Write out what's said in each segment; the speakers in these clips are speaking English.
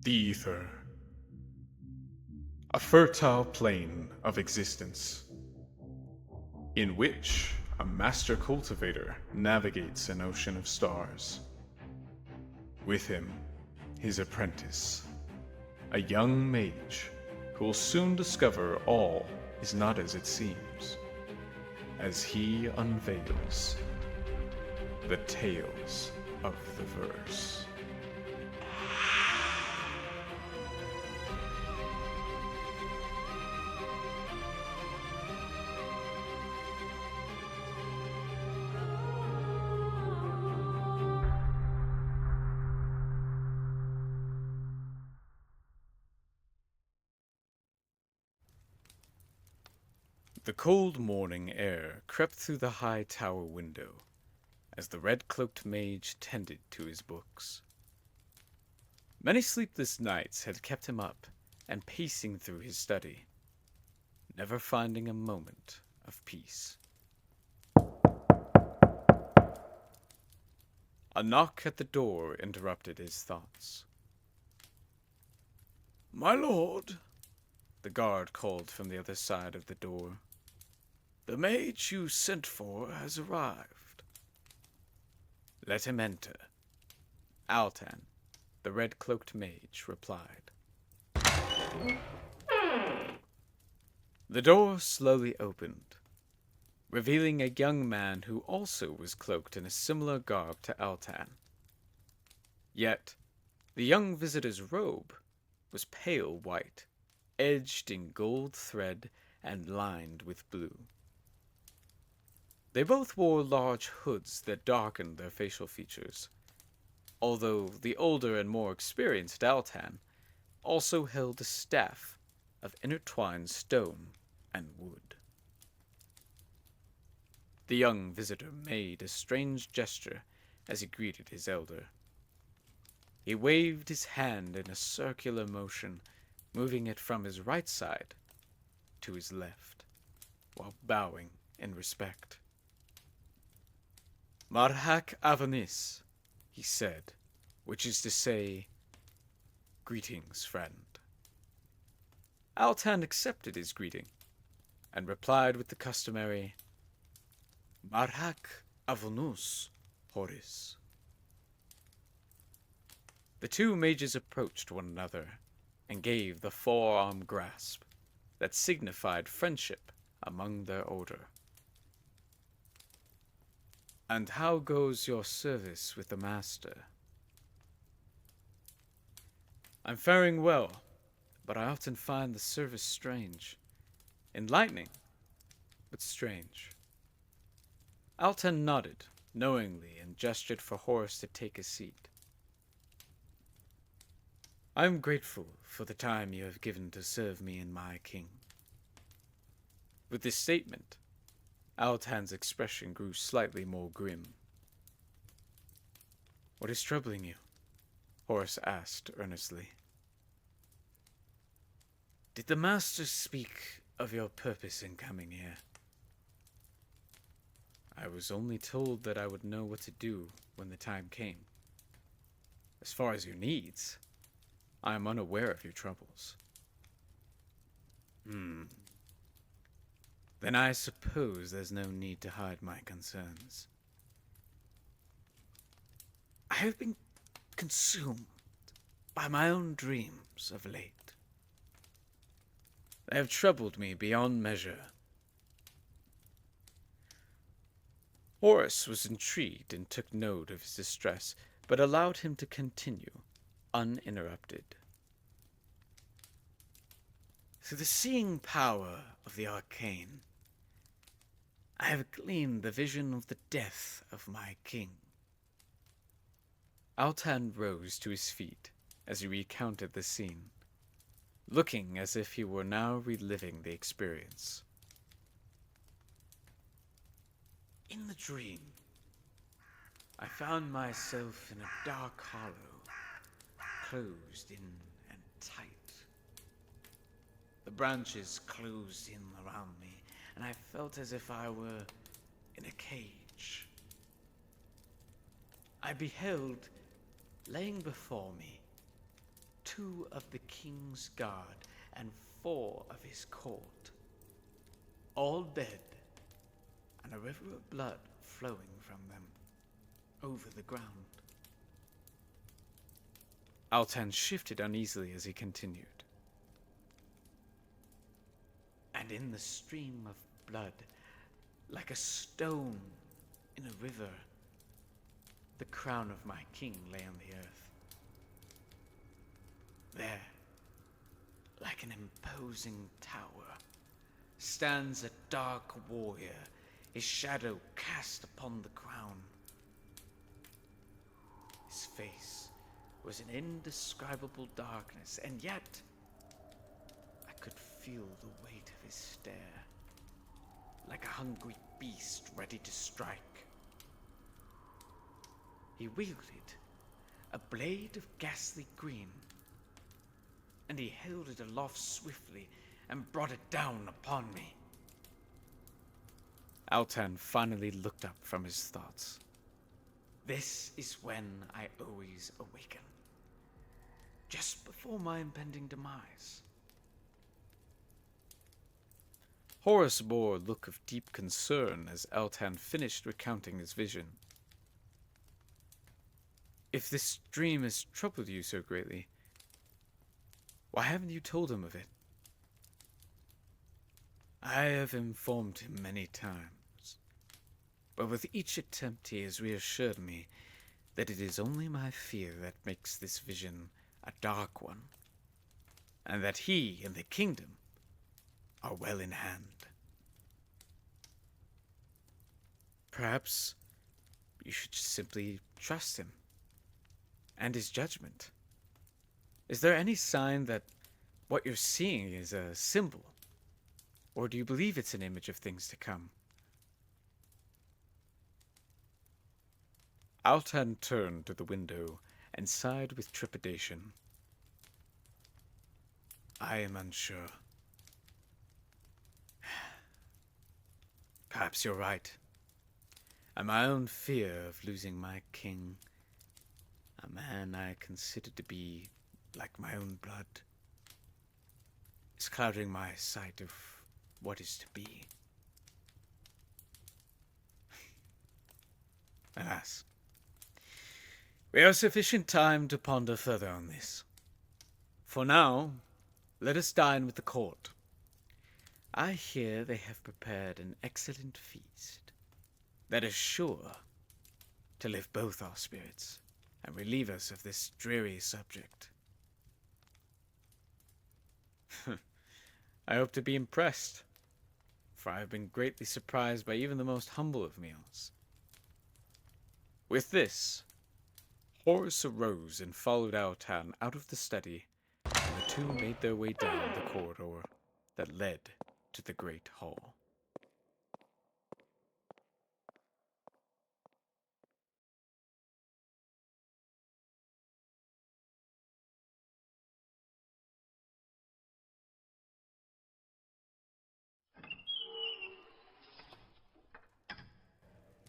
The ether. A fertile plain of existence, in which a master cultivator navigates an ocean of stars. With him, his apprentice, a young mage who will soon discover all is not as it seems, as he unveils the tales of the verse. The cold morning air crept through the high tower window as the red-cloaked mage tended to his books. Many sleepless nights had kept him up and pacing through his study, never finding a moment of peace. A knock at the door interrupted his thoughts. "My lord," the guard called from the other side of the door, "the mage you sent for has arrived." "Let him enter," Altan, the red-cloaked mage, replied. The door slowly opened, revealing a young man who also was cloaked in a similar garb to Altan. Yet, the young visitor's robe was pale white, edged in gold thread and lined with blue. They both wore large hoods that darkened their facial features, although the older and more experienced Altan also held a staff of intertwined stone and wood. The young visitor made a strange gesture as he greeted his elder. He waved his hand in a circular motion, moving it from his right side to his left, while bowing in respect. "Marhak Avanis," he said, which is to say, "Greetings, friend." Altan accepted his greeting, and replied with the customary, "Marhak Avonus, Horus." The two mages approached one another, and gave the forearm grasp that signified friendship among their order. "And how goes your service with the Master?" "I'm faring well, but I often find the service strange. Enlightening, but strange." Altan nodded knowingly and gestured for Horus to take a seat. "I am grateful for the time you have given to serve me and my king." With this statement, Altan's expression grew slightly more grim. "What is troubling you?" Horus asked earnestly. "Did the Master speak of your purpose in coming here?" "I was only told that I would know what to do when the time came. As far as your needs, I am unaware of your troubles." Then I suppose there's no need to hide my concerns." "I have been consumed by my own dreams of late. They have troubled me beyond measure." Horus was intrigued and took note of his distress, but allowed him to continue, uninterrupted. "Through the seeing power of the arcane, I have gleaned the vision of the death of my king." Altan rose to his feet as he recounted the scene, looking as if he were now reliving the experience. "In the dream, I found myself in a dark hollow, closed in and tight. The branches closed in around me, and I felt as if I were in a cage. I beheld, laying before me, 2 of the king's guard and 4 of his court, all dead, and a river of blood flowing from them over the ground. Altan shifted uneasily as he continued. And in the stream of blood, like a stone in a river, the crown of my king lay on the earth. There, like an imposing tower, stands a dark warrior, his shadow cast upon the ground. His face was an indescribable darkness, and yet I could feel the weight of his stare, like a hungry beast ready to strike. He wielded a blade of ghastly green, and he held it aloft swiftly and brought it down upon me. Altan finally looked up from his thoughts. This is when I always awaken, just before my impending demise. Horus bore a look of deep concern as Altan finished recounting his vision. If this dream has troubled you so greatly, why haven't you told him of it? I have informed him many times, but with each attempt he has reassured me that it is only my fear that makes this vision a dark one, and that he and the kingdom are well in hand. Perhaps you should simply trust him and his judgment. Is there any sign that what you're seeing is a symbol? Or do you believe it's an image of things to come? Altan turned to the window and sighed with trepidation. I am unsure. Perhaps you're right. And my own fear of losing my king, a man I consider to be like my own blood, is clouding my sight of what is to be. Alas, we have sufficient time to ponder further on this. For now, let us dine with the court. I hear they have prepared an excellent feast that is sure to lift both our spirits and relieve us of this dreary subject. I hope to be impressed, for I have been greatly surprised by even the most humble of meals. With this, Horus arose and followed Altan out of the study, and the two made their way down the corridor that led to the great hall.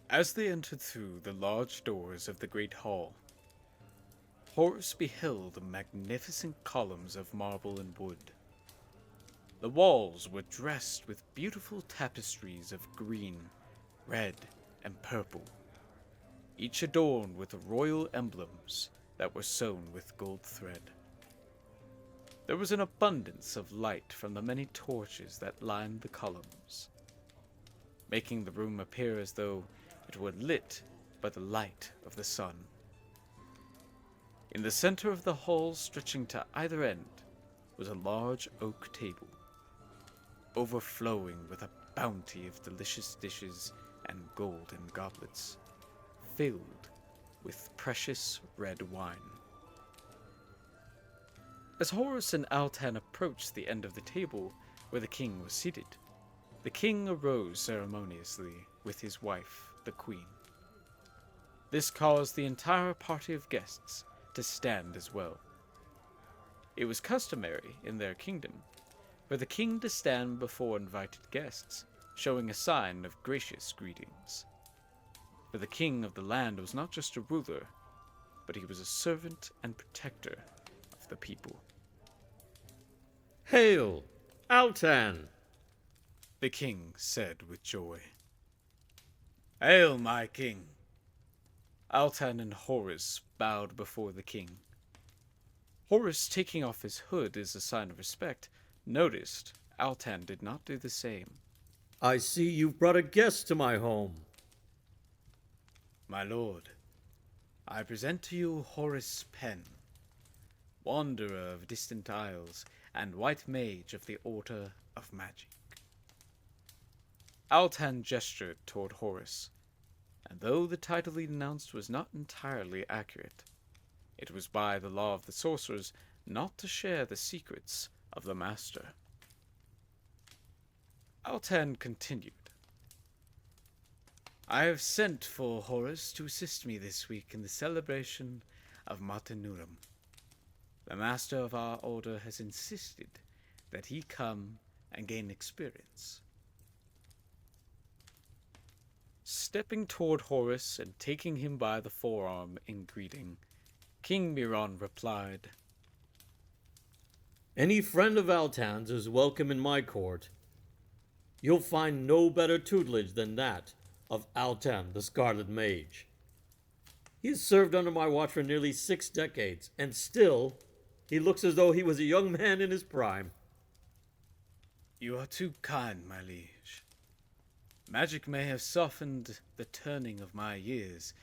As they entered through the large doors of the great hall, Horus beheld the magnificent columns of marble and wood. The walls were dressed with beautiful tapestries of green, red, and purple, each adorned with royal emblems that were sewn with gold thread. There was an abundance of light from the many torches that lined the columns, making the room appear as though it were lit by the light of the sun. In the center of the hall, stretching to either end, was a large oak table, overflowing with a bounty of delicious dishes and golden goblets, filled with precious red wine. As Horus and Altan approached the end of the table where the king was seated, the king arose ceremoniously with his wife, the queen. This caused the entire party of guests to stand as well. It was customary in their kingdom for the king to stand before invited guests, showing a sign of gracious greetings. For the king of the land was not just a ruler, but he was a servant and protector of the people. Hail, Altan! The king said with joy. Hail, my king! Altan and Horus bowed before the king. Horus, taking off his hood as a sign of respect, noticed Altan did not do the same. I see you've brought a guest to my home. My lord, I present to you Horus Penn, wanderer of distant isles and white mage of the Order of Magic. Altan gestured toward Horus, and though the title he announced was not entirely accurate, it was by the law of the sorcerers not to share the secrets of the master. Altan continued. I have sent for Horus to assist me this week in the celebration of Martinurum. The master of our order has insisted that he come and gain experience. Stepping toward Horus and taking him by the forearm in greeting, King Miron replied, Any friend of Altan's is welcome in my court. You'll find no better tutelage than that of Altan, the Scarlet Mage. He has served under my watch for nearly 6 decades, and still, he looks as though he was a young man in his prime. You are too kind, my liege. Magic may have softened the turning of my years,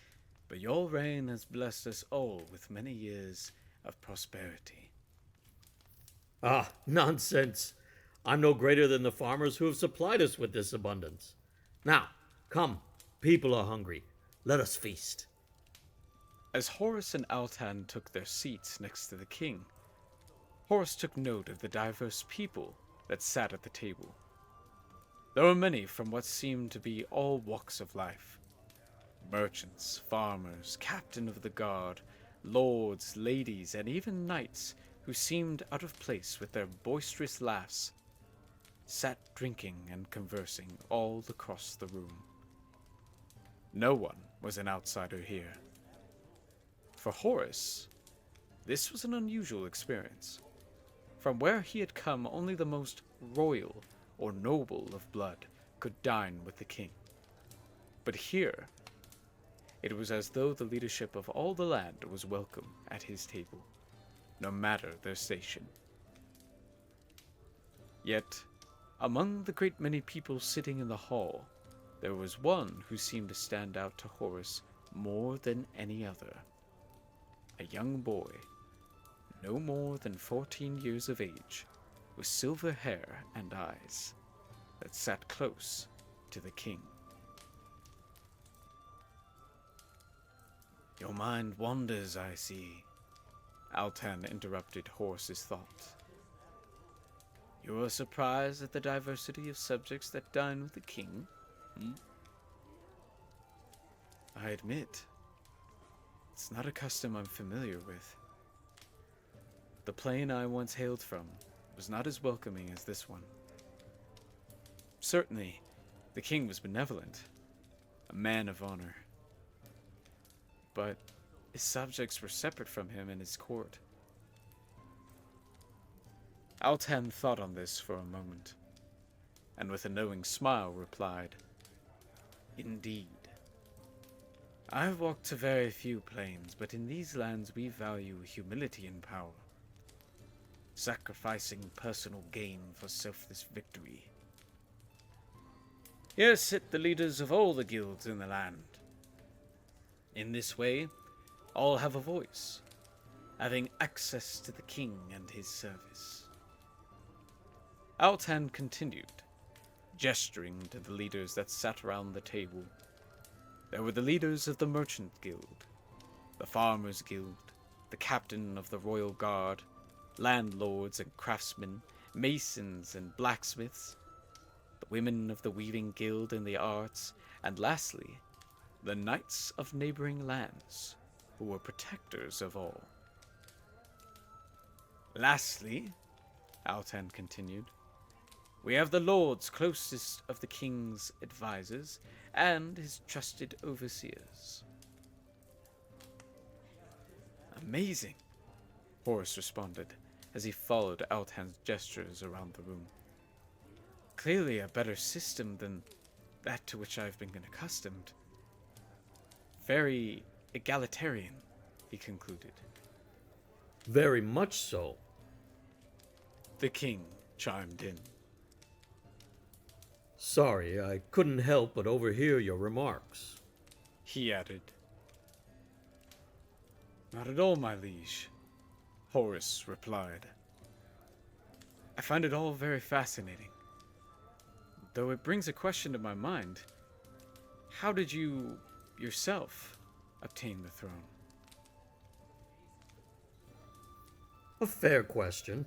but your reign has blessed us all with many years of prosperity. Ah, nonsense. I'm no greater than the farmers who have supplied us with this abundance. Now, come, people are hungry. Let us feast. As Horus and Altan took their seats next to the king, Horus took note of the diverse people that sat at the table. There were many from what seemed to be all walks of life. Merchants, farmers, captain of the guard, lords, ladies, and even knights who seemed out of place with their boisterous laughs, sat drinking and conversing all across the room. No one was an outsider here. For Horus, this was an unusual experience. From where he had come, only the most royal or noble of blood could dine with the king. But here, it was as though the leadership of all the land was welcome at his table, no matter their station. Yet, among the great many people sitting in the hall, there was one who seemed to stand out to Horus more than any other. A young boy, no more than 14 years of age, with silver hair and eyes, that sat close to the king. Your mind wanders, I see, Altan interrupted Horus's thoughts. You are surprised at the diversity of subjects that dine with the king? I admit, it's not a custom I'm familiar with. The plane I once hailed from was not as welcoming as this one. Certainly, the king was benevolent, a man of honor. But his subjects were separate from him and his court. Altan thought on this for a moment, and with a knowing smile replied, Indeed. I have walked to very few planes, but in these lands we value humility and power, sacrificing personal gain for selfless victory. Here sit the leaders of all the guilds in the land. In this way, all have a voice, having access to the king and his service. Altan continued, gesturing to the leaders that sat around the table. There were the leaders of the Merchant Guild, the Farmers Guild, the captain of the Royal Guard, landlords and craftsmen, masons and blacksmiths, the women of the Weaving Guild and the Arts, and lastly, the knights of neighboring lands, who were protectors of all. Lastly, Altan continued, we have the lords closest of the king's advisors and his trusted overseers. Amazing. Horus responded, as he followed Altan's gestures around the room. Clearly a better system than that to which I've been accustomed. Very egalitarian, he concluded. Very much so. The king chimed in. Sorry, I couldn't help but overhear your remarks. He added. Not at all, my liege, Horus replied. I find it all very fascinating. Though it brings a question to my mind. How did you, yourself, obtain the throne? A fair question.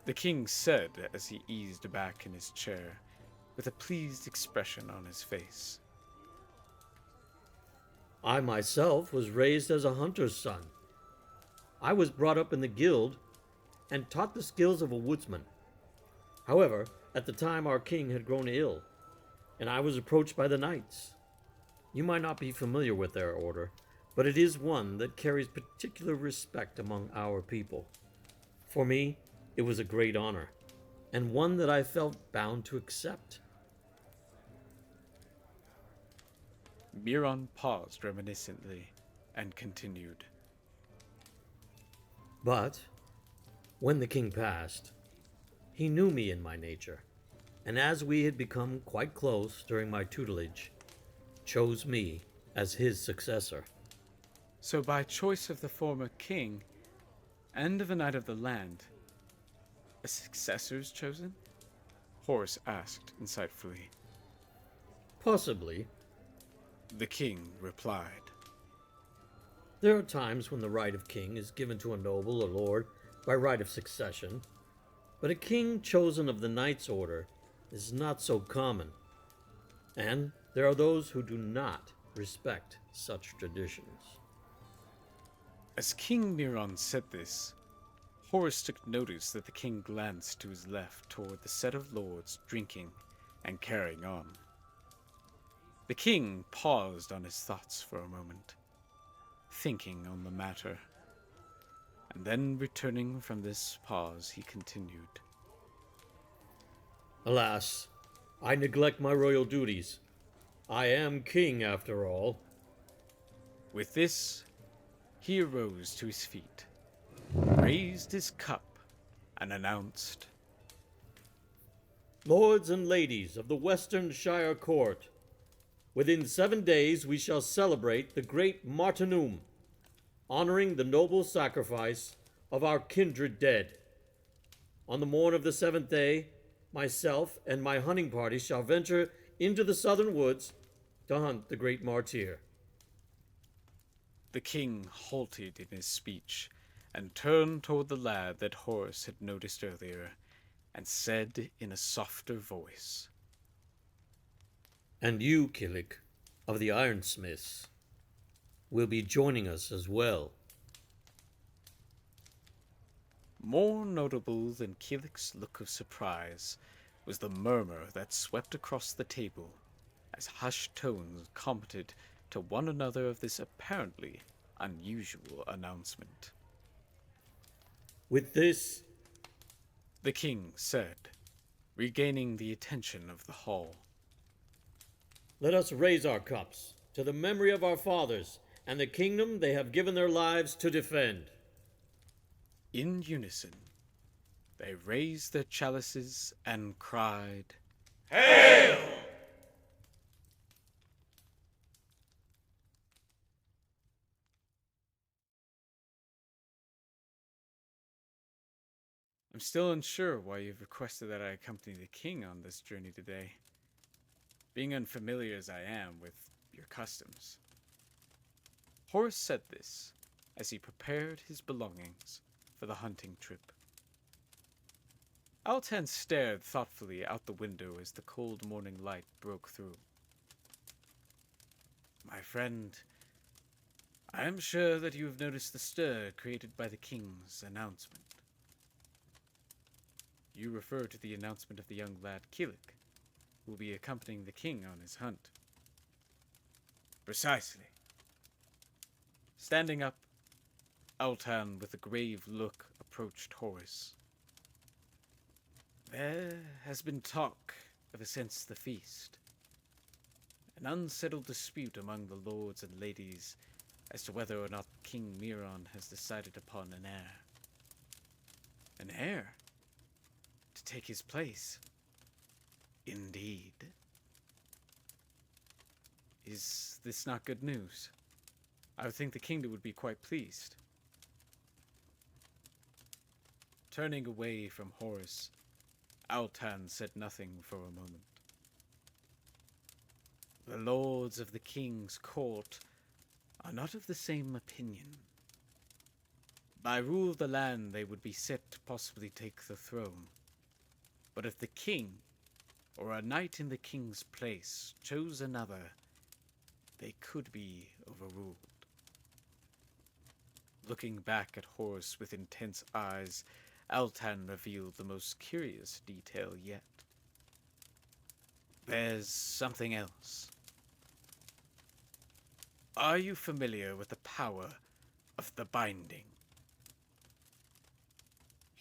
The king said as he eased back in his chair, with a pleased expression on his face. I myself was raised as a hunter's son. I was brought up in the guild and taught the skills of a woodsman. However, at the time our king had grown ill, and I was approached by the knights. You might not be familiar with their order, but it is one that carries particular respect among our people. For me, it was a great honor, and one that I felt bound to accept. Miron paused reminiscently and continued. But when the king passed, he knew me in my nature, and as we had become quite close during my tutelage, chose me as his successor. So by choice of the former king and of a knight of the land, a successor's chosen? Horus asked insightfully. Possibly. The king replied. There are times when the right of king is given to a noble or lord by right of succession, but a king chosen of the knight's order is not so common, and there are those who do not respect such traditions. As King Miron said this, Horus took notice that the king glanced to his left toward the set of lords drinking and carrying on. The king paused on his thoughts for a moment, thinking on the matter, and then returning from this pause he continued. Alas, I neglect my royal duties. I am king after all. With this, he arose to his feet, raised his cup, and announced, Lords and ladies of the Western Shire Court, within 7 days we shall celebrate the great Martynum, honoring the noble sacrifice of our kindred dead. On the morn of the 7th day, myself and my hunting party shall venture into the southern woods to hunt the great martyr. The king halted in his speech and turned toward the lad that Horus had noticed earlier and said in a softer voice, And you, Killick, of the Ironsmiths, will be joining us as well. More notable than Killick's look of surprise was the murmur that swept across the table as hushed tones commented to one another of this apparently unusual announcement. With this, The king said, regaining the attention of the hall. let us raise our cups to the memory of our fathers and the kingdom they have given their lives to defend. In unison, they raised their chalices and cried, Hail! I'm still unsure why you've requested that I accompany the king on this journey today, being unfamiliar as I am with your customs. Horus said this as he prepared his belongings for the hunting trip. Altan stared thoughtfully out the window as the cold morning light broke through. My friend, I am sure that you have noticed the stir created by the king's announcement. You refer to the announcement of the young lad Killick, who will be accompanying the king on his hunt. Precisely. Standing up, Altan, with a grave look, approached Horus. There has been talk ever since the feast. An unsettled dispute among the lords and ladies as to whether or not King Miron has decided upon an heir. An heir? To take his place? Indeed. Is this not good news? I would think the kingdom would be quite pleased. Turning away from Horus, Altan said nothing for a moment. The lords of the king's court are not of the same opinion. By rule of the land, they would be set to possibly take the throne. But if the king, or a knight in the king's place, chose another, they could be overruled. Looking back at Horus with intense eyes, Altan revealed the most curious detail yet. There's something else. Are you familiar with the power of the binding?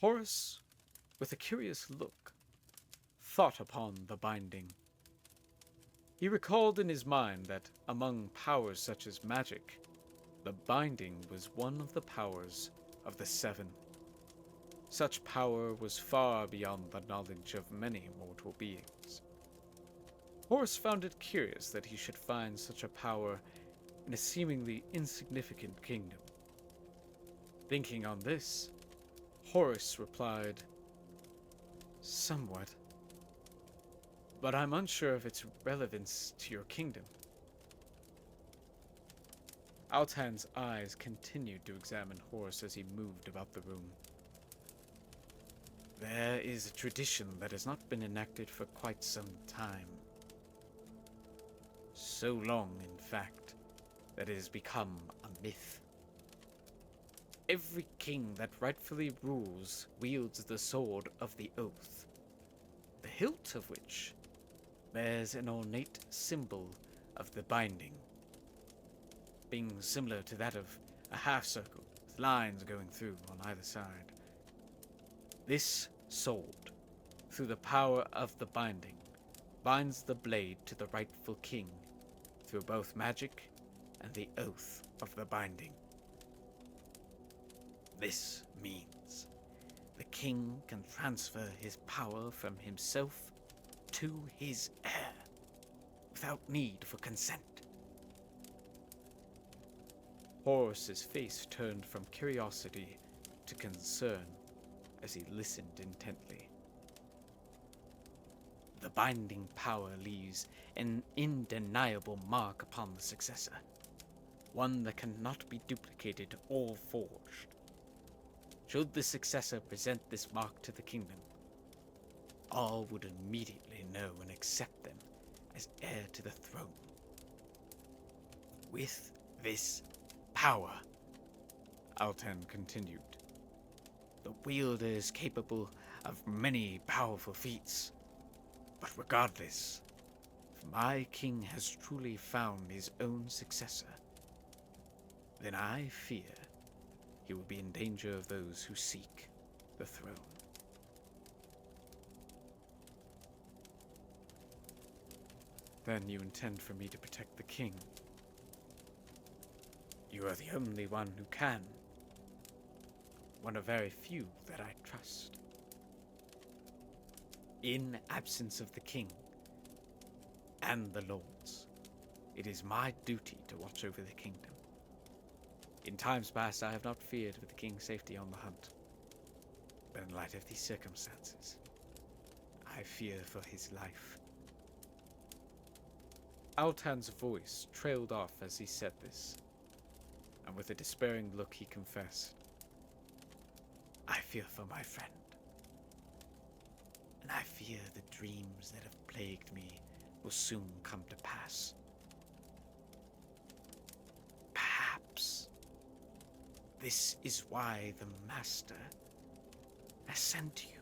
Horus, with a curious look, thought upon the binding. He recalled in his mind that among powers such as magic, the binding was one of the powers of the seven. Such power was far beyond the knowledge of many mortal beings. Horus found it curious that he should find such a power in a seemingly insignificant kingdom. Thinking on this, Horus replied, "Somewhat. But I'm unsure of its relevance to your kingdom." Altan's eyes continued to examine Horus as he moved about the room. There is a tradition that has not been enacted for quite some time. So long, in fact, that it has become a myth. Every king that rightfully rules wields the sword of the oath, the hilt of which bears an ornate symbol of the binding, being similar to that of a half-circle with lines going through on either side. This sword, through the power of the binding, binds the blade to the rightful king through both magic and the oath of the binding. This means the king can transfer his power from himself to his heir without need for consent. Horus's face turned from curiosity to concern as he listened intently. The binding power leaves an undeniable mark upon the successor, one that cannot be duplicated or forged. Should the successor present this mark to the kingdom, all would immediately know and accept them as heir to the throne. With this power, Altan continued, the wielder is capable of many powerful feats. But regardless, if my king has truly found his own successor, then I fear he will be in danger of those who seek the throne. Then you intend for me to protect the king? You are the only one who can. One of very few that I trust. In absence of the king and the lords, it is my duty to watch over the kingdom. In times past, I have not feared for the king's safety on the hunt. But in light of these circumstances, I fear for his life. Altan's voice trailed off as he said this, and with a despairing look he confessed, I fear for my friend. And I fear the dreams that have plagued me will soon come to pass. Perhaps this is why the Master has sent you.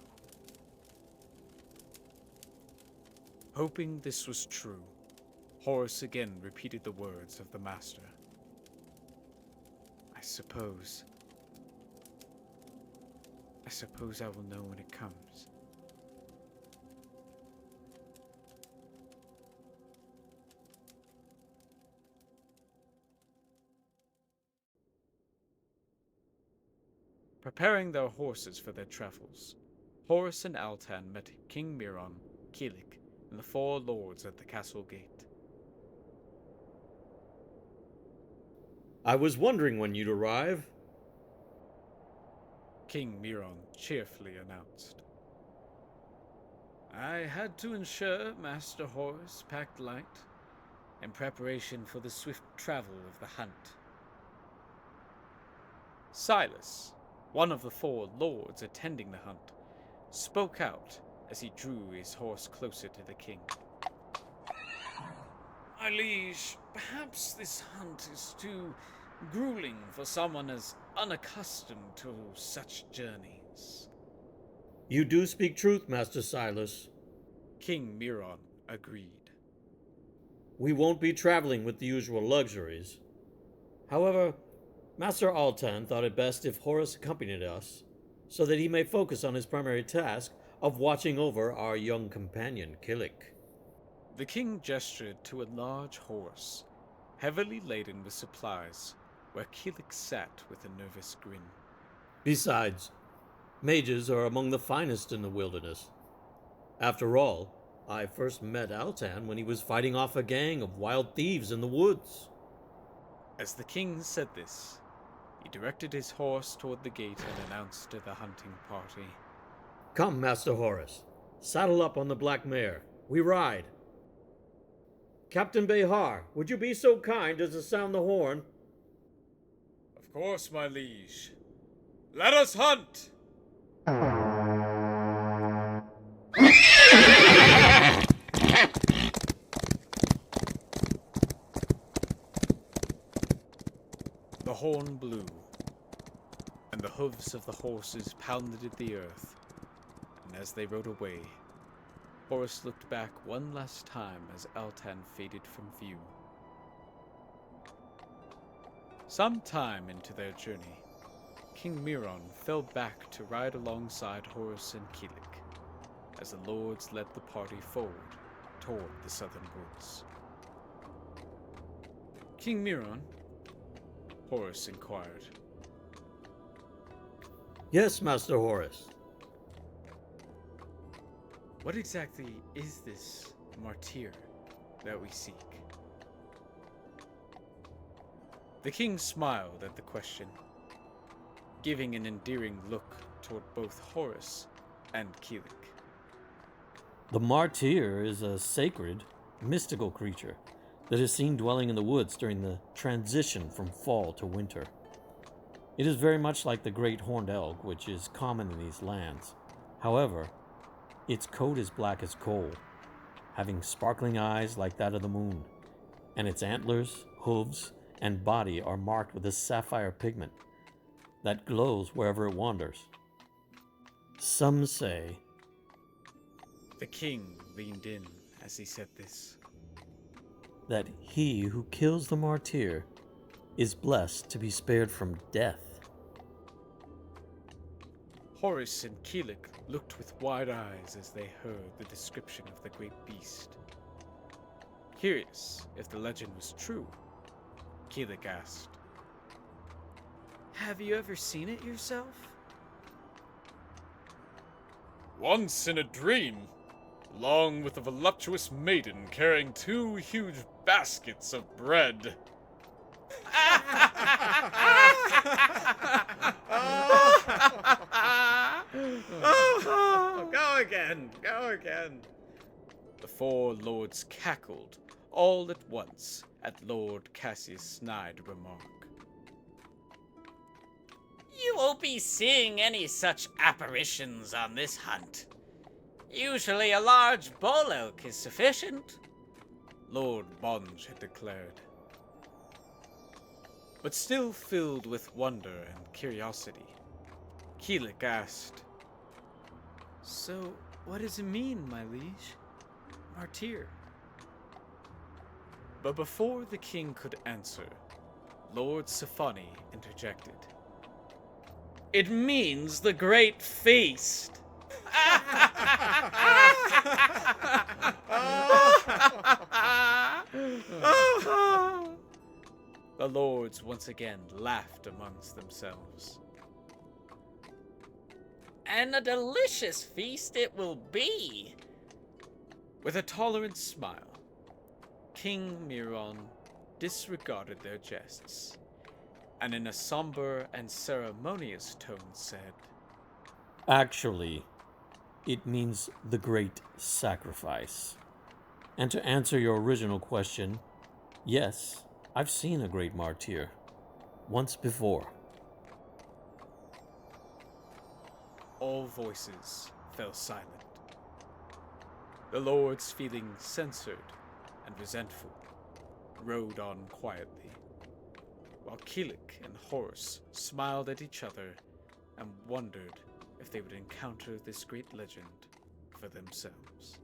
Hoping this was true, Horus again repeated the words of the Master. I suppose I suppose I will know when it comes. Preparing their horses for their travels, Horus and Altan met King Miron, Kilik, and the four lords at the castle gate. I was wondering when you'd arrive. King Miron cheerfully announced. I had to ensure Master Horus packed light in preparation for the swift travel of the hunt. Silas, one of the four lords attending the hunt, spoke out as he drew his horse closer to the king. My liege, perhaps this hunt is too grueling for someone as unaccustomed to such journeys. You do speak truth, Master Silas. King Miron agreed. We won't be traveling with the usual luxuries. However, Master Altan thought it best if Horus accompanied us, so that he may focus on his primary task of watching over our young companion, Kilik. The king gestured to a large horse, heavily laden with supplies, where Kilik sat with a nervous grin. Besides, mages are among the finest in the wilderness. After all, I first met Altan when he was fighting off a gang of wild thieves in the woods. As the king said this, he directed his horse toward the gate and announced to the hunting party. Come, Master Horus. Saddle up on the black mare. We ride. Captain Behar, would you be so kind as to sound the horn? Of course, my liege. Let us hunt! The horn blew, and the hooves of the horses pounded the earth, and as they rode away, Horus looked back one last time as Altan faded from view. Some time into their journey, King Miron fell back to ride alongside Horus and Kilik, as the lords led the party forward toward the southern woods. King Miron? Horus inquired. Yes, Master Horus. What exactly is this martyr that we seek? The king smiled at the question, giving an endearing look toward both Horus and Kilik. The martyr is a sacred, mystical creature that is seen dwelling in the woods during the transition from fall to winter. It is very much like the great horned elk, which is common in these lands. However, its coat is black as coal, having sparkling eyes like that of the moon, and its antlers, hooves, and body are marked with a sapphire pigment that glows wherever it wanders. Some say... The king leaned in as he said this. That he who kills the martyr is blessed to be spared from death. Horus and Kilik looked with wide eyes as they heard the description of the great beast. Curious if the legend was true, Kilik asked, Have you ever seen it yourself? Once in a dream, along with a voluptuous maiden carrying 2 huge baskets of bread. Go again, go again. The 4 lords cackled all at once at Lord Cassius' snide remark. You won't be seeing any such apparitions on this hunt. Usually a large bull elk is sufficient, Lord Bonge had declared. But still filled with wonder and curiosity, Kilik asked, So, what does it mean, my liege? Martyr. But before the king could answer, Lord Safani interjected. It means the Great Feast. The lords once again laughed amongst themselves. And a delicious feast it will be. With a tolerant smile, King Miron disregarded their jests, and in a somber and ceremonious tone said, Actually, it means the great sacrifice. And to answer your original question, yes, I've seen a great martyr. Once before. All voices fell silent. The lords, feeling censored and resentful, rode on quietly, while Keelik and Horus smiled at each other and wondered if they would encounter this great legend for themselves.